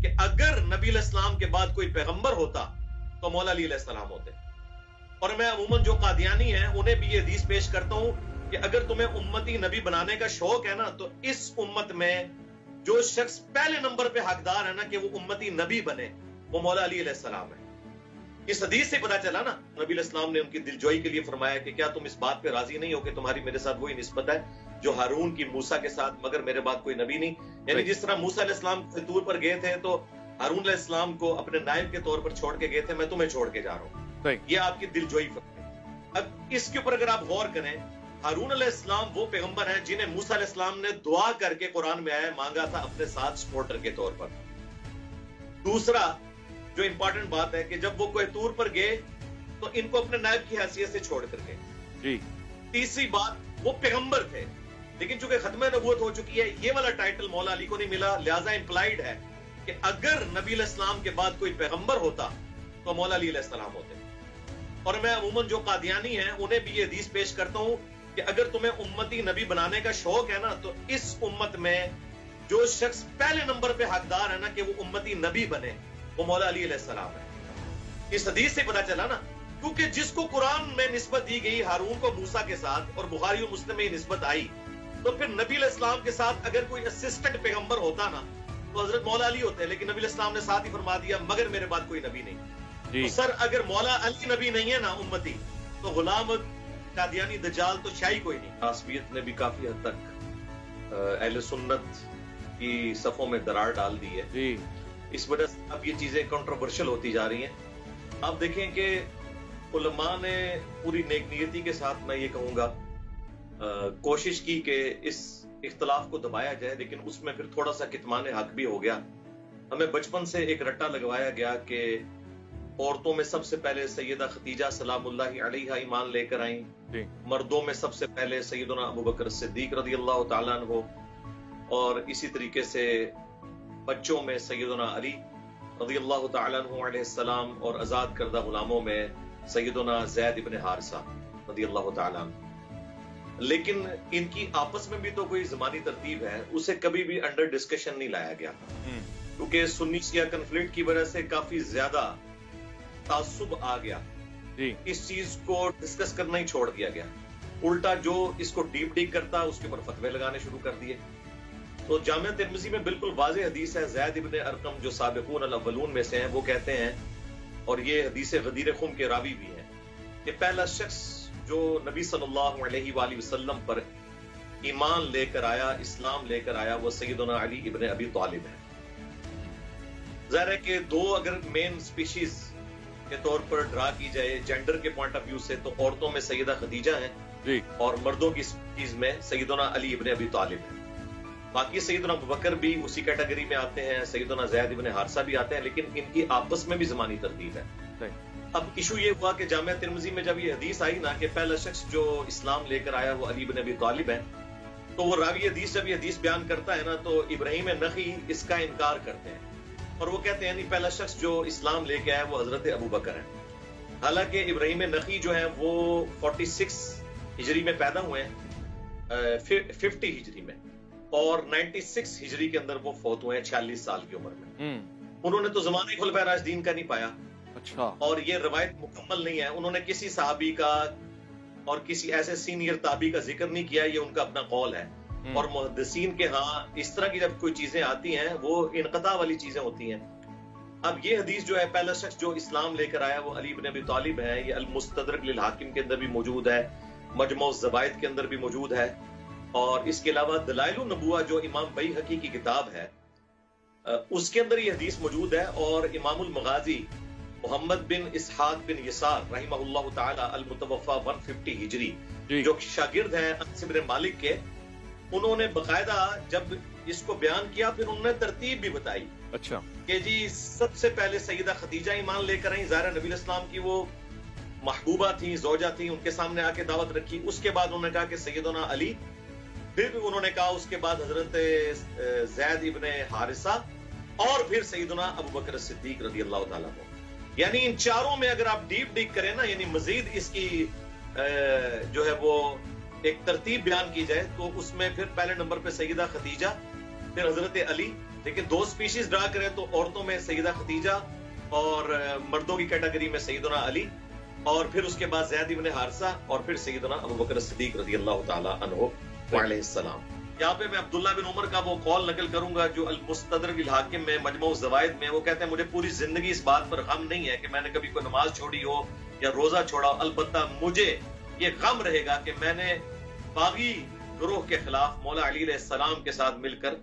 کہ اگر نبی علیہ السلام کے بعد کوئی پیغمبر ہوتا تو مولا علی علیہ السلام ہوتے. اور میں عموماً جو قادیانی ہیں انہیں بھی یہ حدیث پیش کرتا ہوں کہ اگر تمہیں امتی نبی بنانے کا شوق ہے نا تو اس امت میں جو شخص پہلے نمبر پہ حقدار ہے نا کہ وہ امتی نبی بنے وہ مولا علی علیہ السلام ہے. اس حدیث سے پتا چلا نا نبی علیہ السلام نے ان کی دلجوئی کے لیے فرمایا کہ کیا تم اس بات پہ راضی نہیں ہو کہ تمہاری میرے ساتھ وہی نسبت ہے جو ہارون کی موسیٰ کے ساتھ مگر میرے بعد کوئی نبی نہیں. یعنی جس طرح موسیٰ علیہ السلام طور پر گئے تھے تو ہارون علیہ السلام کو اپنے نائب کے طور پر چھوڑ کے گئے تھے, میں تمہیں چھوڑ کے جا رہا ہوں. یہ آپ کی دلجوئی فرق ہے. اب اس کے اوپر اگر آپ غور کریں, ہارون علیہ السلام وہ پیغمبر ہیں جنہیں موسیٰ علیہ السلام نے دعا کر کے قرآن میں آیا مانگا تھا اپنے ساتھ سپورٹر کے طور پر. دوسرا جو امپورٹنٹ بات ہے کہ جب وہ کوہ طور پر گئے تو ان کو اپنے نائب کی حیثیت سے چھوڑ کر گئے. جی. تیسری بات وہ پیغمبر تھے لیکن چونکہ ختم نبوت ہو چکی ہے یہ والا ٹائٹل مولا علی کو نہیں ملا, لہذا امپلائیڈ ہے کہ اگر نبی علیہ السلام کے بعد کوئی پیغمبر ہوتا تو مولا علی علیہ السلام ہوتے. اور میں عموماً جو قادیانی ہیں انہیں بھی یہ حدیث پیش کرتا ہوں کہ اگر تمہیں امتی نبی بنانے کا شوق ہے نا تو اس امت میں جو شخص پہلے نمبر پہ حقدار ہے نا کہ وہ امتی نبی بنے وہ مولا علی علیہ السلام ہے. اس حدیث سے پتا چلا نا کیونکہ جس کو قرآن میں نسبت دی گئی ہارون کو موسیٰ کے ساتھ اور بخاری و مسلم میں نسبت آئی تو پھر نبی علیہ السلام کے ساتھ اگر کوئی اسسٹنٹ پیغمبر ہوتا نا تو حضرت مولا علی ہوتے, لیکن نبی علیہ السلام نے ساتھ ہی فرما دیا مگر میرے بعد کوئی نبی نہیں. تو سر اگر مولا علی نبی نہیں ہے نا امتی تو غلام قادیانی دجال تو شاہی کوئی نہیں. عاصمیت نے بھی کافی حد تک اہل سنت کی صفوں میں دراڑ ڈال دی ہے. اس وجہ سے اب یہ چیزیں کنٹروورشل ہوتی جا رہی ہیں. آپ دیکھیں کہ علماء نے پوری نیک نیتی کے ساتھ میں یہ کہوں گا کوشش کی کہ اس اختلاف کو دبایا جائے, لیکن اس میں پھر تھوڑا سا کتمان حق بھی ہو گیا. ہمیں بچپن سے ایک رٹا لگوایا گیا کہ عورتوں میں سب سے پہلے سیدہ خدیجہ سلام اللہ علیہا ایمان لے کر آئیں, مردوں میں سب سے پہلے سیدنا ابو بکر صدیق رضی اللہ تعالیٰ عنہ, اور اسی طریقے سے بچوں میں سیدنا علی رضی اللہ تعالیٰ عنہ علیہ السلام, اور آزاد کردہ غلاموں میں سیدنا زید ابن حارثہ رضی اللہ تعالیٰ عنہ. لیکن ان کی آپس میں بھی تو کوئی زمانی ترتیب ہے, اسے کبھی بھی انڈر ڈسکشن نہیں لایا گیا کیونکہ سنی شیعہ کنفلکٹ کی وجہ سے کافی زیادہ تعصب آ گیا. اس چیز کو ڈسکس کرنا ہی چھوڑ دیا گیا, الٹا جو اس کو ڈیپ ڈیگ کرتا اس کے اوپر فتوے لگانے شروع کر دیے. تو جامعہ ترمذی میں بالکل واضح حدیث ہے, زید ابن ارقم جو سابقون الاولون میں سے ہیں وہ کہتے ہیں, اور یہ حدیث غدیر خم کے راوی بھی ہیں, کہ پہلا شخص جو نبی صلی اللہ علیہ وآلہ وسلم پر ایمان لے کر آیا, اسلام لے کر آیا, وہ سیدنا علی ابن ابی طالب ہے. ظاہر ہے کہ دو اگر مین سپیشیز کے طور پر ڈرا کی جائے جینڈر کے پوائنٹ آف ویو سے تو عورتوں میں سیدہ خدیجہ ہیں اور مردوں کی سپیشیز میں سیدنا علی ابن ابی طالب ہے. باقی سیدنا ابوبکر بھی اسی کیٹیگری میں آتے ہیں, سیدنا زید ابن حارثہ بھی آتے ہیں, لیکن ان کی آپس میں بھی زمانی ترتیب ہے. اب ایشو یہ ہوا کہ جامعہ ترمذی میں جب یہ حدیث آئی نا کہ پہلا شخص جو اسلام لے کر آیا وہ علی بن ابی طالب ہے, تو وہ راوی حدیث جب یہ حدیث بیان کرتا ہے نا تو ابراہیم نخعی اس کا انکار کرتے ہیں اور وہ کہتے ہیں نہیں, پہلا شخص جو اسلام لے کے آیا وہ حضرت ابوبکر ہے. حالانکہ ابراہیم نخعی جو ہیں وہ 46 ہجری میں پیدا ہوئے ہیں, 50 ہجری میں, اور 96 ہجری کے اندر وہ فوت ہوئے ہیں 46 سال کی عمر میں. انہوں نے تو زمانے خلفائے راشدین کا نہیں پایا. اچھا. اور یہ روایت مکمل نہیں ہے, انہوں نے کسی صحابی کا اور کسی ایسے سینئر تابعی کا ذکر نہیں کیا, یہ ان کا اپنا قول ہے. اور محدثین کے ہاں اس طرح کی جب کوئی چیزیں آتی ہیں وہ انقطاع والی چیزیں ہوتی ہیں. اب یہ حدیث جو ہے پہلا شخص جو اسلام لے کر آیا وہ علی بن ابی طالب ہے, یہ المستدرک للحاکم کے اندر بھی موجود ہے, مجموع الزوائد کے اندر بھی موجود ہے, اور اس کے علاوہ دلائل النبوہ جو امام بیہقی کی کتاب ہے اس کے اندر یہ حدیث موجود ہے. اور امام المغازی محمد بن اسحاق بن یسار رحمہ اللہ تعالی المتوفا 150 ہجری جو شاگرد ہیں انس بن مالک کے, انہوں نے باقاعدہ جب اس کو بیان کیا پھر انہوں نے ترتیب بھی بتائی. اچھا. کہ جی سب سے پہلے سیدہ خدیجہ ایمان لے کر آئیں, ظاہر نبی علیہ السلام کی وہ محبوبہ تھیں, زوجہ تھیں, ان کے سامنے آ کے دعوت رکھی. اس کے بعد انہوں نے کہا کہ سیدنا علی, پھر انہوں نے کہا اس کے بعد حضرت زید ابن حارثہ, اور پھر سیدنا ابوبکر صدیق رضی اللہ تعالیٰ عنہ. یعنی ان چاروں میں اگر آپ ڈیپ ڈیگ کریں نا, یعنی مزید اس کی جو ہے وہ ایک ترتیب بیان کی جائے تو اس میں پھر پہلے نمبر پہ سیدہ خدیجہ, پھر حضرت علی, لیکن دو سپیشیز ڈرا کریں تو عورتوں میں سیدہ خدیجہ اور مردوں کی کیٹیگری میں سیدنا علی، اور پھر اس کے بعد زید بن حارثہ، اور پھر سیدنا ابوبکر صدیق رضی اللہ تعالی عنہ علیہ السلام۔ یہاں پہ میں عبداللہ بن عمر کا وہ قول نقل کروں گا جو المستدرک الحاکم میں مجموع الزوائد میں، وہ کہتے ہیں مجھے پوری زندگی اس بات پر غم نہیں ہے کہ میں نے کبھی کوئی نماز چھوڑی ہو یا روزہ چھوڑا، البتہ مجھے یہ غم رہے گا کہ میں نے باغی گروہ کے خلاف مولا علی علیہ السلام کے ساتھ مل کر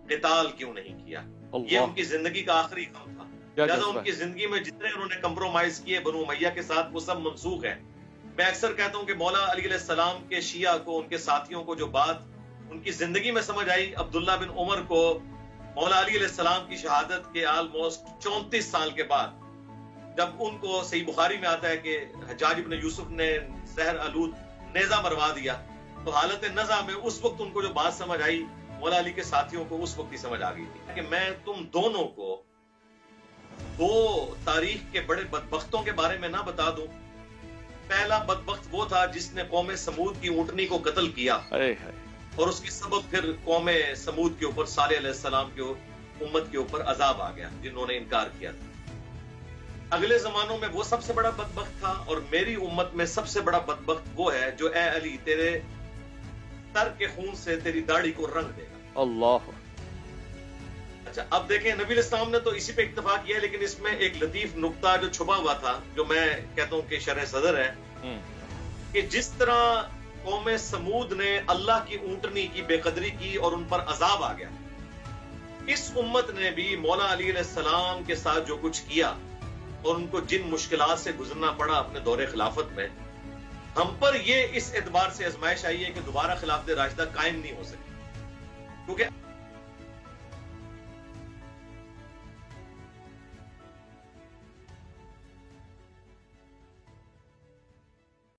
قتال کیوں نہیں کیا۔ یہ ان کی زندگی کا آخری غم تھا، لہٰذا ان کی زندگی میں جتنے انہوں نے کمپرومائز کیے بنو امیہ کے ساتھ وہ سب منسوخ ہیں۔ میں اکثر کہتا ہوں کہ مولا علی علیہ السلام کے شیعہ کو، ان کے ساتھیوں کو جو بات ان کی زندگی میں سمجھ آئی، عبداللہ بن عمر کو مولا علی علیہ السلام کی شہادت کے آلموسٹ 34 سال کے بعد، جب ان کو صحیح بخاری میں آتا ہے کہ حجاج بن یوسف نے زہر آلود نیزہ مروا دیا، تو حالت نزع میں اس وقت ان کو جو بات سمجھ آئی، مولا علی کے ساتھیوں کو اس وقت ہی سمجھ آ گئی تھی کہ میں تم دونوں کو دو تاریخ کے بڑے بدبختوں کے بارے میں نہ بتا دوں۔ پہلا بدبخت وہ تھا جس نے قوم سمود کی اونٹنی کو قتل کیا، اور اس کی سبب پھر قوم سمود کے اوپر، صالح علیہ السلام کے امت کے اوپر عذاب آ گیا جنہوں نے انکار کیا تھا۔ اگلے زمانوں میں وہ سب سے بڑا بدبخت تھا، اور میری امت میں سب سے بڑا بدبخت وہ ہے جو اے علی تیرے سر کے خون سے تیری داڑھی کو رنگ دے گا۔ اللہ۔ اچھا اب دیکھیں، نبی علیہ السلام نے تو اسی پہ اکتفا کیا، لیکن اس میں ایک لطیف نقطہ جو چھپا ہوا تھا، جو میں کہتا ہوں کہ شرح صدر ہے، کہ جس طرح قوم سمود نے اللہ کی اونٹنی کی بے قدری کی اور ان پر عذاب آ گیا، اس امت نے بھی مولا علی علیہ السلام کے ساتھ جو کچھ کیا اور ان کو جن مشکلات سے گزرنا پڑا اپنے دور خلافت میں، ہم پر یہ اس اعتبار سے آزمائش آئی ہے کہ دوبارہ خلافت راشدہ قائم نہیں ہو سکی، کیونکہ